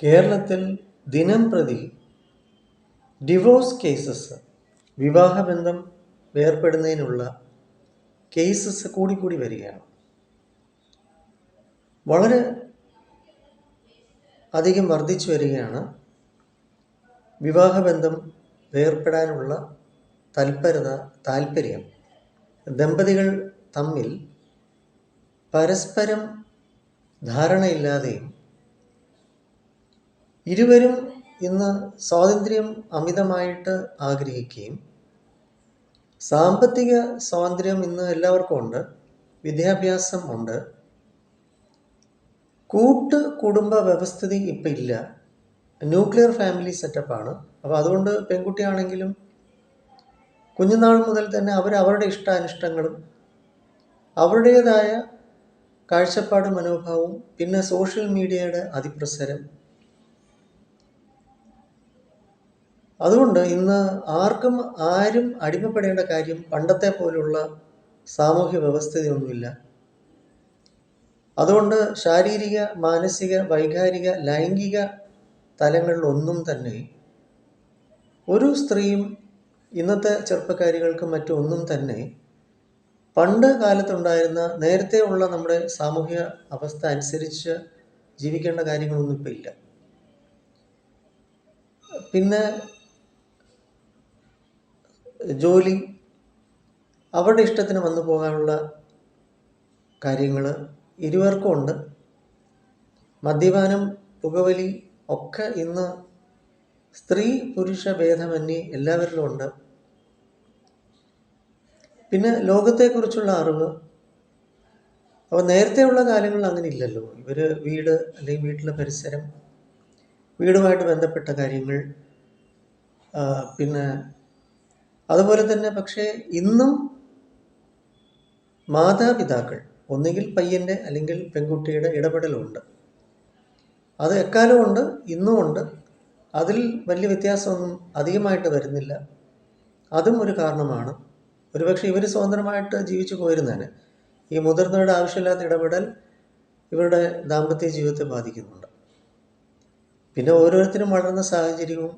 കേരളത്തിൽ ദിനംപ്രതി divorce cases, വിവാഹബന്ധം വേർപ്പെടുന്നതിനുള്ള കേസസ് കൂടിക്കൂടി വരികയാണ്. വളരെ അധികം വർദ്ധിച്ചു വരികയാണ് വിവാഹബന്ധം വേർപ്പെടാനുള്ള താല്പര്യം. ദമ്പതികൾ തമ്മിൽ പരസ്പരം ധാരണയില്ലാതെയും ഇരുവരും ഇന്ന് സ്വാതന്ത്ര്യം അമിതമായിട്ട് ആഗ്രഹിക്കുകയും, സാമ്പത്തിക സ്വാതന്ത്ര്യം ഇന്ന് എല്ലാവർക്കും ഉണ്ട്, വിദ്യാഭ്യാസം ഉണ്ട്, കുടുംബ വ്യവസ്ഥിതി ഇപ്പം ഇല്ല, ന്യൂക്ലിയർ ഫാമിലി സെറ്റപ്പാണ്. അപ്പോൾ അതുകൊണ്ട് പെൺകുട്ടിയാണെങ്കിലും കുഞ്ഞുനാൾ മുതൽ തന്നെ അവരുടെ ഇഷ്ടാനിഷ്ടങ്ങളും അവരുടേതായ കാഴ്ചപ്പാട് മനോഭാവവും, പിന്നെ സോഷ്യൽ മീഡിയയുടെ അതിപ്രസരം. അതുകൊണ്ട് ഇന്ന് ആരും അടിമപ്പെടേണ്ട കാര്യം പണ്ടത്തെ പോലുള്ള സാമൂഹ്യ വ്യവസ്ഥിതിയൊന്നുമില്ല. അതുകൊണ്ട് ശാരീരിക, മാനസിക, വൈകാരിക, ലൈംഗിക തലങ്ങളിലൊന്നും തന്നെ ഒരു സ്ത്രീയും ഇന്നത്തെ ചെറുപ്പക്കാരികൾക്കും മറ്റൊന്നും തന്നെ പണ്ട് കാലത്തുണ്ടായിരുന്ന നേരത്തെ ഉള്ള നമ്മുടെ സാമൂഹ്യ അവസ്ഥ അനുസരിച്ച് ജീവിക്കേണ്ട കാര്യങ്ങളൊന്നും ഇപ്പം ഇല്ല. പിന്നെ ജോലി, അവരുടെ ഇഷ്ടത്തിന് വന്നു പോകാനുള്ള കാര്യങ്ങൾ ഇരുവർക്കും ഉണ്ട്. മദ്യപാനം, പുകവലി ഒക്കെ ഇന്ന് സ്ത്രീ പുരുഷ ഭേദമന്യേ എല്ലാവരിലും ഉണ്ട്. പിന്നെ ലോകത്തെക്കുറിച്ചുള്ള അറിവ്. അപ്പോൾ നേരത്തെയുള്ള കാലങ്ങളിൽ അങ്ങനെ ഇല്ലല്ലോ. വീട് അല്ലെങ്കിൽ വീട്ടിലെ പരിസരം, വീടുമായിട്ട് ബന്ധപ്പെട്ട കാര്യങ്ങൾ, പിന്നെ അതുപോലെ തന്നെ. പക്ഷേ ഇന്നും മാതാപിതാക്കൾ ഒന്നുകിൽ പയ്യൻ്റെ അല്ലെങ്കിൽ പെൺകുട്ടിയുടെ ഇടപെടലുണ്ട്. അത് എക്കാലവും ഉണ്ട്, ഇന്നും ഉണ്ട്. അതിൽ വലിയ വ്യത്യാസമൊന്നും അധികമായിട്ട് വരുന്നില്ല. അതും ഒരു കാരണമാണ്. ഒരുപക്ഷെ ഇവർ സ്വതന്ത്രമായിട്ട് ജീവിച്ചു പോയിരുന്നേനെ. ഈ മുതിർന്നവരുടെ ആവശ്യമില്ലാത്ത ഇടപെടൽ ഇവരുടെ ദാമ്പത്യ ജീവിതത്തെ ബാധിക്കുന്നുണ്ട്. പിന്നെ ഓരോരുത്തരും വളർന്ന സാഹചര്യവും,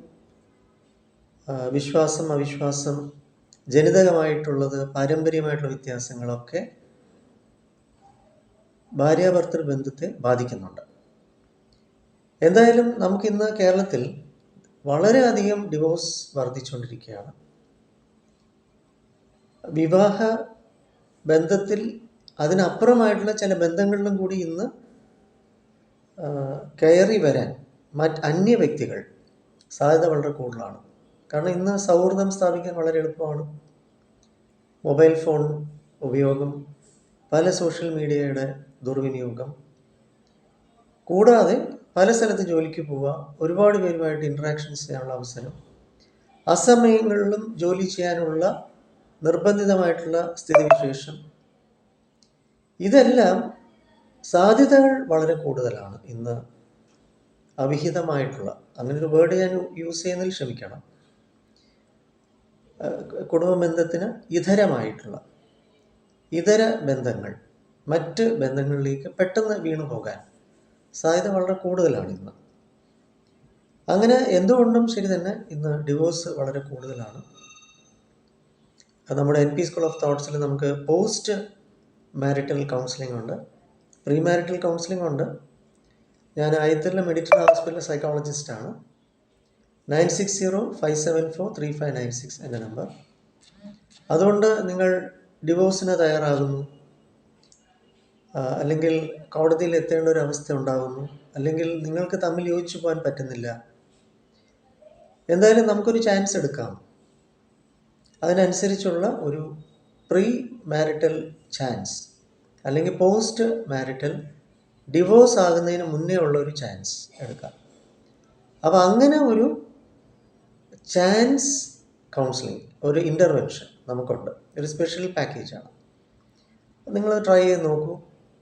വിശ്വാസം, അവിശ്വാസം, ജനിതകമായിട്ടുള്ളത്, പാരമ്പര്യമായിട്ടുള്ള വ്യത്യാസങ്ങളൊക്കെ ഭാര്യാഭർത്തൃ ബന്ധത്തെ ബാധിക്കുന്നുണ്ട്. എന്തായാലും നമുക്കിന്ന് കേരളത്തിൽ വളരെയധികം ഡിവോഴ്സ് വർദ്ധിച്ചുകൊണ്ടിരിക്കുകയാണ്. വിവാഹ ബന്ധത്തിൽ അതിനപ്പുറമായിട്ടുള്ള ചില ബന്ധങ്ങളിലും കൂടി ഇന്ന് കയറി വരാൻ അന്യ വ്യക്തികൾ സാധ്യത വളരെ കൂടുതലാണ്. കാരണം ഇന്ന് സൗഹൃദം സ്ഥാപിക്കാൻ വളരെ എളുപ്പമാണ്. മൊബൈൽ ഫോൺ ഉപയോഗം, പല സോഷ്യൽ മീഡിയയുടെ ദുർവിനിയോഗം, കൂടാതെ പല സ്ഥലത്ത് ജോലിക്ക് പോവുക, ഒരുപാട് പേരുമായിട്ട് ഇൻട്രാക്ഷൻസ് ചെയ്യാനുള്ള അവസരം, അസമയങ്ങളിലും ജോലി ചെയ്യാനുള്ള നിർബന്ധിതമായിട്ടുള്ള സ്ഥിതിവിശേഷം, ഇതെല്ലാം സാധ്യതകൾ വളരെ കൂടുതലാണ് ഇന്ന്. അവിഹിതമായിട്ടുള്ള, അങ്ങനൊരു വേർഡ് ഞാൻ യൂസ് ചെയ്യുന്നതിൽ ക്ഷമിക്കണം, കുടുംബ ബന്ധത്തിന് ഇതരമായിട്ടുള്ള ഇതര ബന്ധങ്ങൾ, മറ്റ് ബന്ധങ്ങളിലേക്ക് പെട്ടെന്ന് വീണു പോകാൻ സാധ്യത വളരെ കൂടുതലാണ് ഇന്ന്. അങ്ങനെ എന്തുകൊണ്ടും ശരി തന്നെ ഇന്ന് ഡിവോഴ്സ് വളരെ കൂടുതലാണ്. നമ്മുടെ NP സ്കൂൾ ഓഫ് തോട്ട്സിൽ നമുക്ക് പോസ്റ്റ് മാരിറ്റൽ കൗൺസിലിംഗ് ഉണ്ട്, പ്രീ മാരിറ്റൽ കൗൺസിലിംഗ് ഉണ്ട്. ഞാൻ ആയിത്തറിലെ മെഡിക്കൽ ഹോസ്പിറ്റൽ സൈക്കോളജിസ്റ്റാണ്. 9605743596 എൻ്റെ നമ്പർ. അതുകൊണ്ട് നിങ്ങൾ ഡിവോഴ്സിന് തയ്യാറാകുന്നു, അല്ലെങ്കിൽ കോടതിയിൽ എത്തേണ്ട ഒരു അവസ്ഥ ഉണ്ടാകുന്നു, അല്ലെങ്കിൽ നിങ്ങൾക്ക് തമ്മിൽ യോജിച്ചു പോകാൻ പറ്റുന്നില്ല, എന്തായാലും നമുക്കൊരു ചാൻസ് എടുക്കാം. അതിനനുസരിച്ചുള്ള ഒരു പ്രീ മാരിറ്റൽ ചാൻസ്, അല്ലെങ്കിൽ പോസ്റ്റ് മാരിറ്റൽ ഡിവോഴ്സ് ആകുന്നതിന് മുന്നേ ഉള്ള ഒരു ചാൻസ് എടുക്കാം. അപ്പോൾ അങ്ങനെ ഒരു ചാൻസ് കൗൺസിലിംഗ്, ഒരു ഇൻ്റർവെൻഷൻ നമുക്കുണ്ട്. ഒരു സ്പെഷ്യൽ പാക്കേജാണ്. നിങ്ങൾ ട്രൈ ചെയ്ത് നോക്കൂ.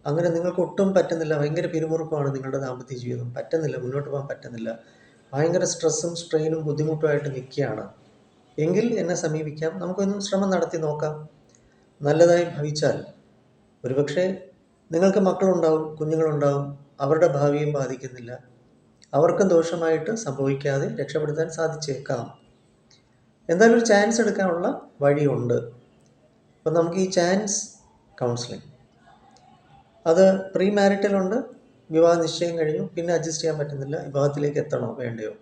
അങ്ങനെ നിങ്ങൾക്ക് ഒട്ടും പറ്റുന്നില്ല, ഭയങ്കര പിരിമുറുക്കമാണ് നിങ്ങളുടെ ദാമ്പത്യ ജീവിതം, പറ്റുന്നില്ല, മുന്നോട്ട് പോകാൻ പറ്റുന്നില്ല, ഭയങ്കര സ്ട്രെസ്സും സ്ട്രെയിനും ബുദ്ധിമുട്ടുമായിട്ട് നിൽക്കുകയാണ് എങ്കിൽ എന്നെ സമീപിക്കാം. നമുക്കൊന്നും ശ്രമം നടത്തി നോക്കാം. നല്ലതായി ഭവിച്ചാൽ ഒരുപക്ഷെ നിങ്ങൾക്ക് മക്കളുണ്ടാവും, കുഞ്ഞുങ്ങളുണ്ടാവും, അവരുടെ ഭാവിയും ബാധിക്കുന്നില്ല. അവർക്കും ദോഷമായിട്ട് സംഭവിക്കാതെ രക്ഷപ്പെടുത്താൻ സാധിച്ചേക്കാം. എന്തായാലും ഒരു ചാൻസ് എടുക്കാനുള്ള വഴിയുണ്ട്. അപ്പം നമുക്ക് ഈ ചാൻസ് കൗൺസിലിംഗ് അത് പ്രീ മാരിറ്റലുണ്ട്, വിവാഹ നിശ്ചയം കഴിഞ്ഞു, പിന്നെ അഡ്ജസ്റ്റ് ചെയ്യാൻ പറ്റുന്നില്ല, വിവാഹത്തിലേക്ക് എത്തണോ വേണ്ടയോ,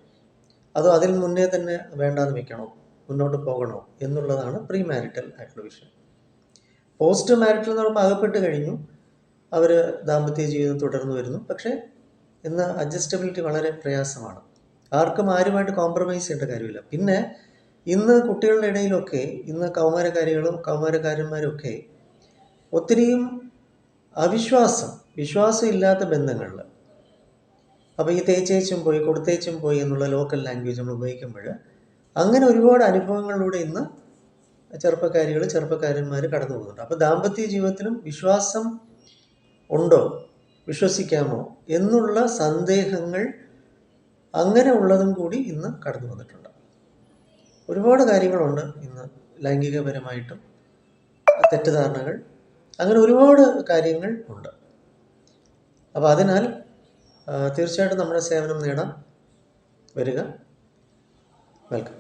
അതോ അതിൽ മുന്നേ തന്നെ വേണ്ടാന്ന് വെക്കണോ, മുന്നോട്ട് പോകണോ എന്നുള്ളതാണ് പ്രീ മാരിറ്റൽ ആയിട്ടുള്ള വിഷയം. പോസ്റ്റ് മാരിറ്റൽ എന്ന് പറയുമ്പോൾ അകപ്പെട്ട് കഴിഞ്ഞു, അവർ ദാമ്പത്യ ജീവിതം തുടർന്നു വരുന്നു. പക്ഷേ ഇന്ന് അഡ്ജസ്റ്റബിലിറ്റി വളരെ പ്രയാസമാണ്. ആർക്കും ആരുമായിട്ട് കോംപ്രമൈസ് ചെയ്യേണ്ട കാര്യമില്ല. പിന്നെ ഇന്ന് കുട്ടികളുടെ ഇടയിലൊക്കെ, ഇന്ന് കൗമാരക്കാരികളും കൗമാരക്കാരന്മാരും ഒക്കെ ഒത്തിരിയും വിശ്വാസം ഇല്ലാത്ത ബന്ധങ്ങളിൽ, അപ്പോൾ ഈ തേച്ചേച്ചും പോയി കൊടുത്തേച്ചും പോയി എന്നുള്ള ലോക്കൽ ലാംഗ്വേജ് നമ്മൾ ഉപയോഗിക്കുമ്പോൾ അങ്ങനെ ഒരുപാട് അനുഭവങ്ങളിലൂടെ ഇന്ന് ചെറുപ്പക്കാരന്മാർ കടന്നു പോകുന്നുണ്ട്. അപ്പോൾ ദാമ്പത്യ ജീവിതത്തിലും വിശ്വാസം ഉണ്ടോ, വിശ്വസിക്കാമോ എന്നുള്ള സന്ദേഹങ്ങൾ അങ്ങനെ ഉള്ളതും കൂടി ഇന്ന് കടന്നു വന്നിട്ടുണ്ട്. ഒരുപാട് കാര്യങ്ങളുണ്ട് ഇന്ന് ലൈംഗികപരമായിട്ടും തെറ്റിദ്ധാരണകൾ, അങ്ങനെ ഒരുപാട് കാര്യങ്ങൾ ഉണ്ട്. അപ്പോൾ അതിനാൽ തീർച്ചയായിട്ടും നമ്മുടെ സേവനം നേടാൻ വരിക. വെൽക്കം.